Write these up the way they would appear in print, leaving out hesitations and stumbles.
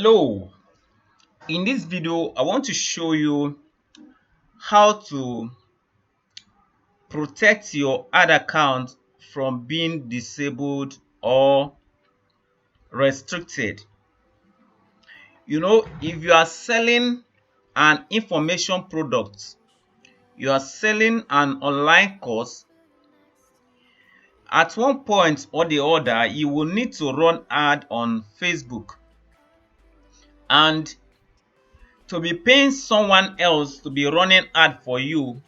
Hello, in this video I want to show you how to protect your ad account from being disabled or restricted. If you are selling an information product, you are selling an online course, at one point or the other you will need to run ad on Facebook, and to be paying someone else to be running ad for you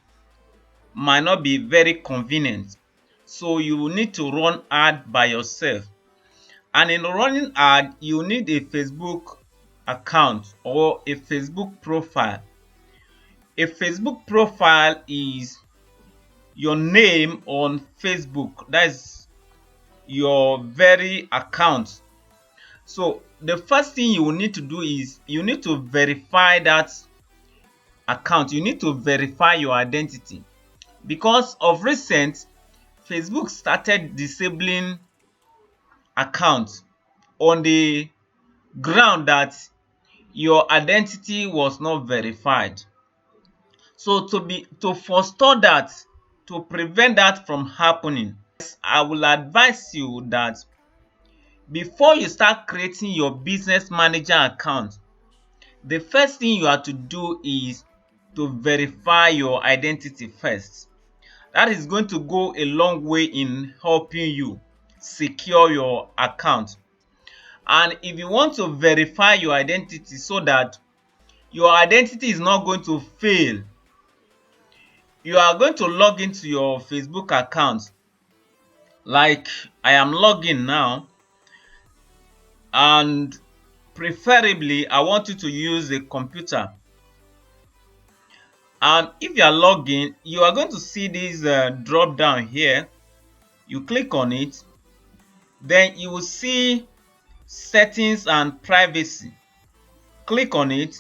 might not be very convenient. So you will need to run ad by yourself. And in running ad, you need a Facebook account or a Facebook profile. A Facebook profile is your name on Facebook. That's your very account. So the first thing you will need to do is you need to verify that account. You need to verify your identity. Because of recent, Facebook started disabling accounts on the ground that your identity was not verified. So to forestall that, to prevent that from happening, I will advise you that before you start creating your business manager account, the first thing you have to do is to verify your identity first. That is going to go a long way in helping you secure your account. And if you want to verify your identity so that your identity is not going to fail, you are going to log into your Facebook account. Like I am logging now, and preferably I want you to use a computer. And if you are logging, you are going to see this drop down here. You click on it, then you will see settings and privacy. Click on it,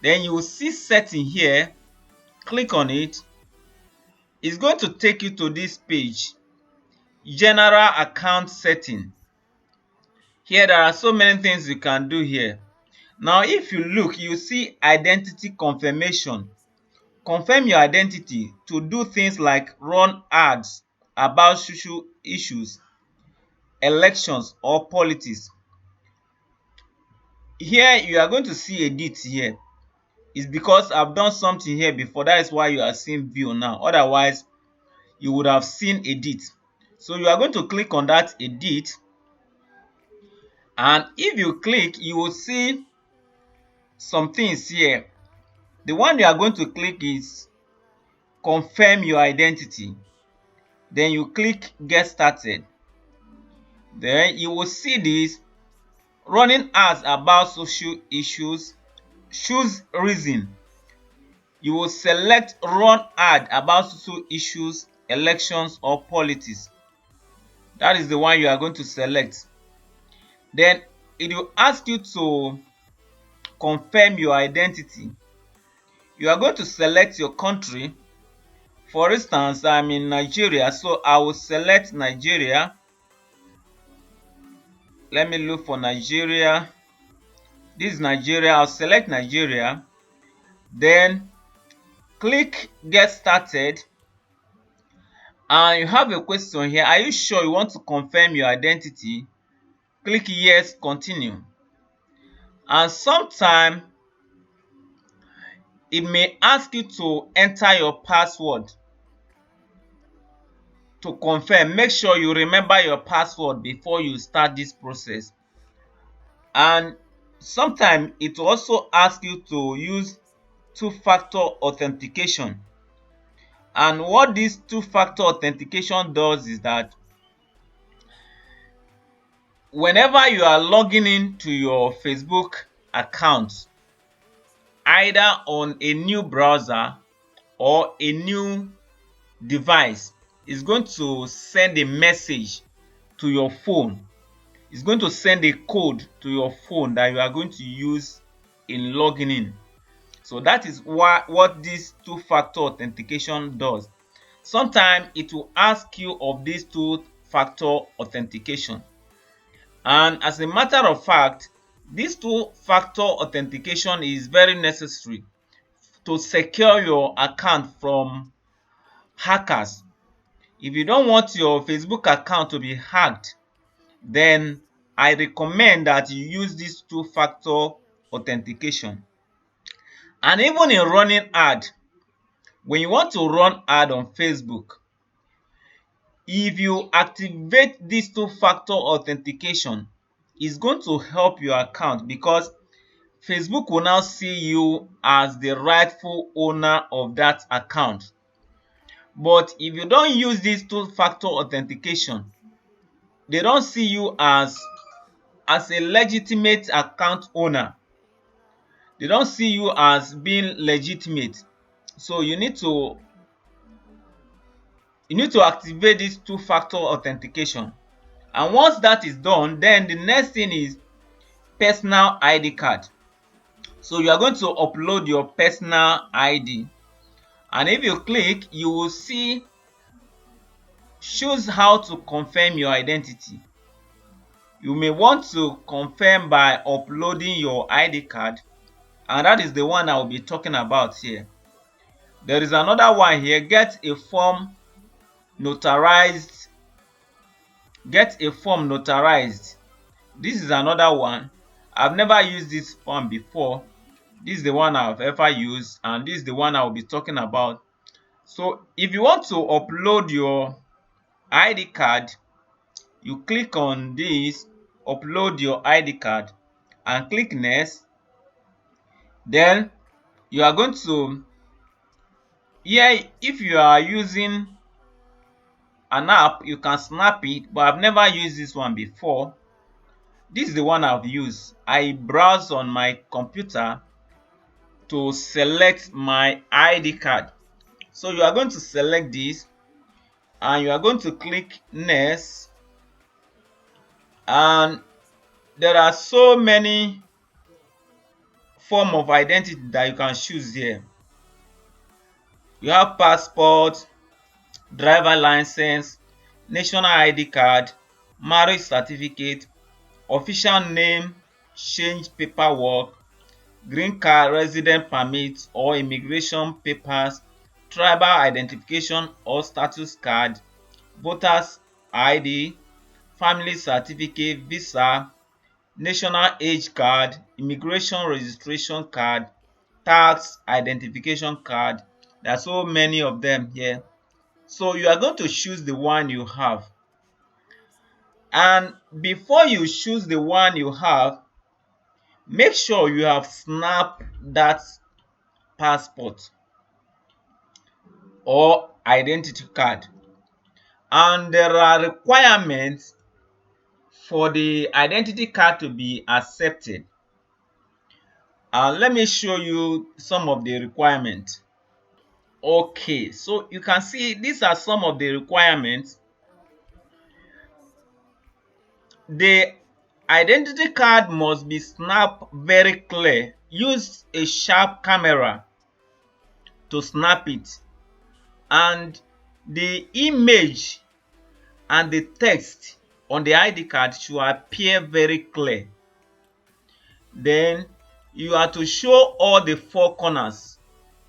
then you will see setting here. Click on it. It's going to take you to this page, general account setting. Here there are so many things you can do here. Now if you look, you see identity confirmation. Confirm your identity to do things like run ads about social issues, elections or politics. Here you are going to see edit here. It's because I've done something here before. That is why you are seeing view now. Otherwise you would have seen edit. So you are going to click on that edit, and if you click, you will see some things here. The one you are going to click is confirm your identity. Then you click get started. Then you will see this running ads about social issues. Choose reason. You will select run ad about social issues, elections or politics. That is the one you are going to select. Then it will ask you to confirm your identity. You are going to select your country. For instance, I'm in Nigeria, so I will select Nigeria. Let me look for Nigeria. This is Nigeria. I'll select Nigeria. Then click get started. And you have a question here. Are you sure you want to confirm your identity? Click yes, continue. And sometime it may ask you to enter your password to confirm. Make sure you remember your password before you start this process. And sometimes it will also ask you to use two-factor authentication. And what this two-factor authentication does is that whenever you are logging into your Facebook account, either on a new browser or a new device, it's going to send a message to your phone. It's going to send a code to your phone that you are going to use in logging in. So that is what this two-factor authentication does. Sometimes it will ask you of this two-factor authentication. And as a matter of fact, This two-factor authentication is very necessary to secure your account from hackers. If you don't want your Facebook account to be hacked, then I recommend that you use this two-factor authentication. And even in running ad, when you want to run ad on Facebook, if you activate this two-factor authentication, it's going to help your account because Facebook will now see you as the rightful owner of that account. But if you don't use this two-factor authentication, they don't see you as a legitimate account owner. They don't see you as being legitimate. So you need to activate this two-factor authentication. And once that is done, then the next thing is personal ID card. So you are going to upload your personal ID, and if you click, you will see choose how to confirm your identity. You may want to confirm by uploading your ID card, and that is the one I will be talking about here. There is another one here, get a form notarized. This is another one. I've never used this one before. This is the one I've ever used, and this is the one I will be talking about. So if you want to upload your ID card, you click on this, upload your ID card, and click next. Then you are going to, here, if you are using an app, you can snap it, but I've never used this one before. This is the one I've used. I browse on my computer to select my ID card. So you are going to select this, and you are going to click next. And there are so many form of identity that you can choose here. You have passport, driver license, national ID card, marriage certificate, official name change paperwork, green card, resident permit or immigration papers, tribal identification or status card, voters ID, family certificate, visa, national age card, immigration registration card, tax identification card. There are so many of them here. So you are going to choose the one you have. And before you choose the one you have, make sure you have snapped that passport or identity card. And there are requirements for the identity card to be accepted. Let me show you some of the requirements. Okay, so you can see these are some of the requirements. The identity card must be snapped very clear. Use a sharp camera to snap it, and the image and the text on the ID card should appear very clear. Then you are to show all the four corners.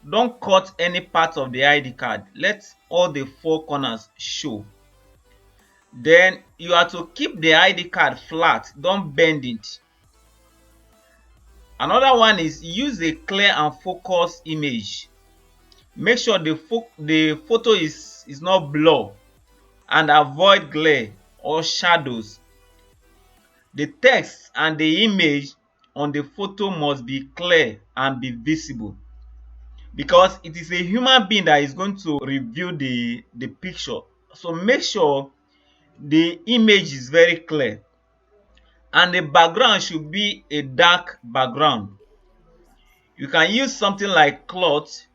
Don't cut any part of the ID card. Let all the four corners show. Then you are to keep the ID card flat. Don't bend it. Another one is use a clear and focused image. Make sure the photo is not blur, and avoid glare or shadows. The text and the image on the photo must be clear and be visible, because it is a human being that is going to review the picture. So make sure the image is very clear, and the background should be a dark background. You can use something like cloth,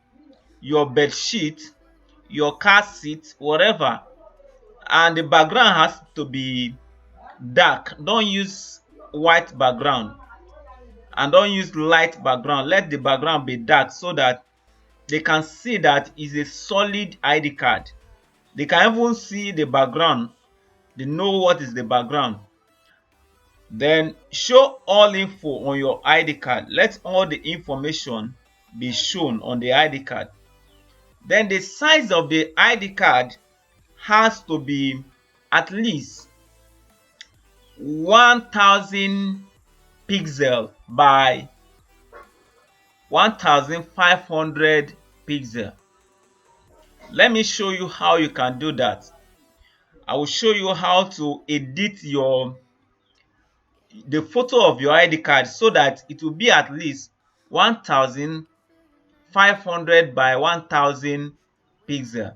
your bed sheet, your car seat, whatever, and the background has to be dark. Don't use white background, and don't use light background. Let the background be dark so that they can see that it's a solid ID card. They can even see the background. They know what is the background. Then show all info on your ID card. Let all the information be shown on the ID card. Then the size of the ID card has to be at least 1000 pixel by 1500 pixel. Let me show you how you can do that. I will show you how to edit the photo of your ID card so that it will be at least 1500 by 1000 pixel.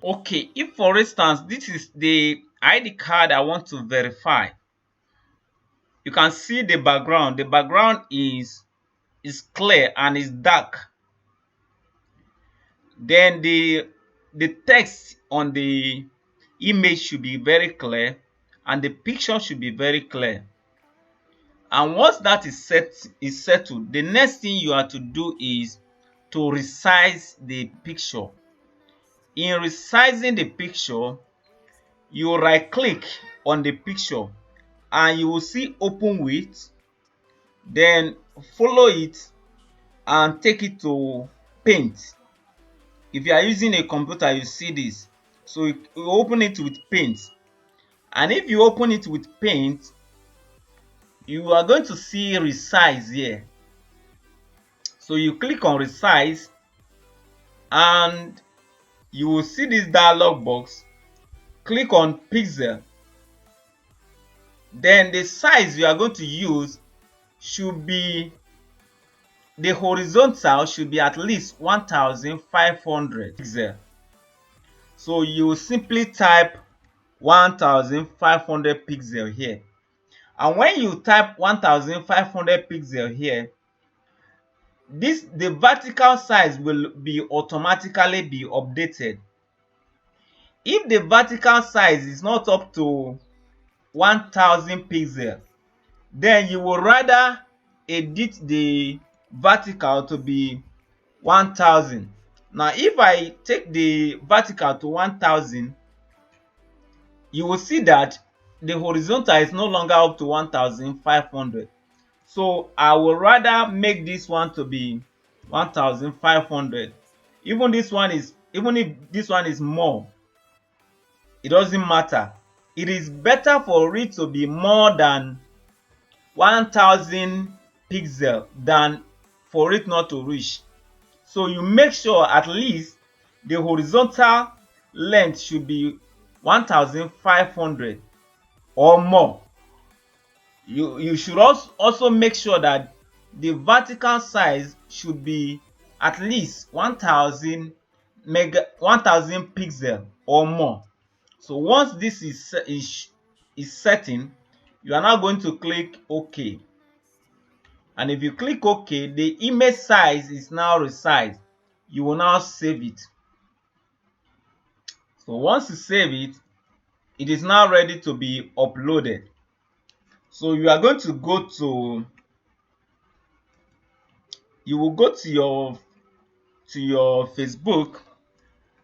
Okay, if for instance this is the ID card I want to verify, you can see the background. The background is clear and is dark. Then the text on the image should be very clear and the picture should be very clear. And once that is settled, the next thing you have to do is to resize the picture. In resizing the picture, you right click on the picture and you will see open with, then follow it and take it to paint. If you are using a computer, you see this. So you open it with paint, and if you open it with paint, you are going to see resize here. So you click on resize and you will see this dialog box. Click on pixel. Then the size you are going to use should be, the horizontal should be at least 1500 pixel. So you simply type 1500 pixel here. And when you type 1500 pixel here, the vertical size will be automatically be updated. If the vertical size is not up to 1000 pixel, then you will rather edit the vertical to be 1000. Now if I take the vertical to 1000, you will see that the horizontal is no longer up to 1500. So I will rather make this one to be 1500. Even if this one is more, it doesn't matter. It is better for it to be more than 1000 pixel than for it not to reach. So you make sure at least the horizontal length should be 1500 or more. You should also make sure that the vertical size should be at least 1000 pixel or more. So once this is setting, you are now going to click OK. And if you click OK, the image size is now resized. You will now save it. So once you save it, it is now ready to be uploaded. So you are going to go to, you will go to your Facebook,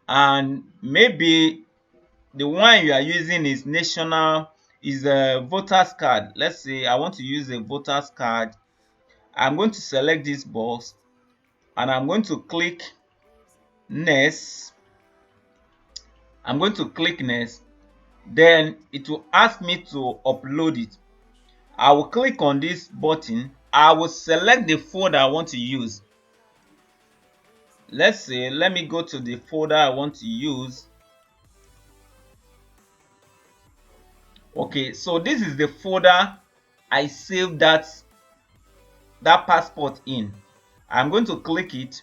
and maybe the one you are using is a voters card. Let's say I want to use a voters card. I'm going to select this box and I'm going to click next. I'm going to click next. Then it will ask me to upload it. I will click on this button. I will select the folder I want to use. Let's say, let me go to the folder I want to use. Okay, so this is the folder I saved that passport in. I'm going to click it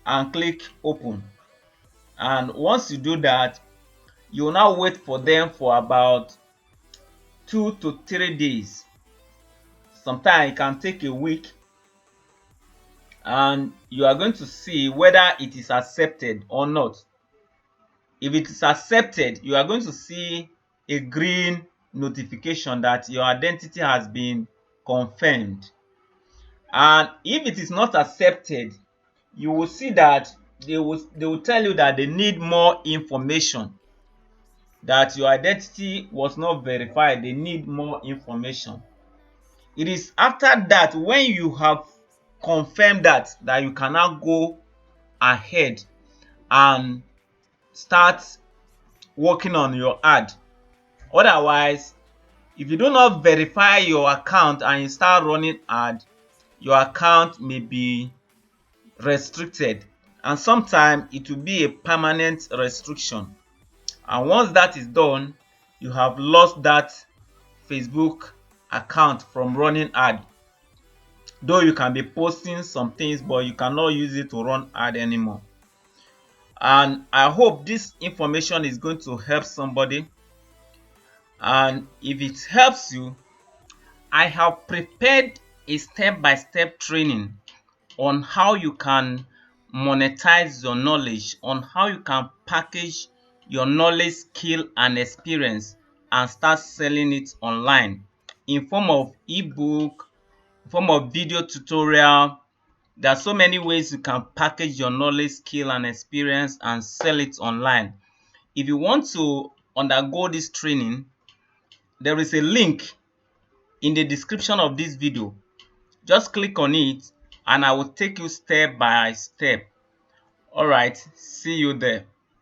and click open. And once you do that, you will now wait for them for about 2 to 3 days. Sometimes it can take a week, and you are going to see whether it is accepted or not. If it is accepted, you are going to see a green notification that your identity has been confirmed. And if it is not accepted, you will see that they will tell you that they need more information, that your identity was not verified. They need more information. It is after that, when you have confirmed that you can now go ahead and start working on your ad. Otherwise, if you do not verify your account and you start running ad, your account may be restricted, and sometimes it will be a permanent restriction. And once that is done, you have lost that Facebook account from running ad. Though you can be posting some things, but you cannot use it to run ad anymore. And I hope this information is going to help somebody. And if it helps you, I have prepared a step-by-step training on how you can monetize your knowledge, on how you can package your knowledge, skill, and experience and start selling it online in form of ebook, form of video tutorial. There are so many ways you can package your knowledge, skill, and experience and sell it online. If you want to undergo this training, there is a link in the description of this video. Just click on it and I will take you step by step. All right, see you there.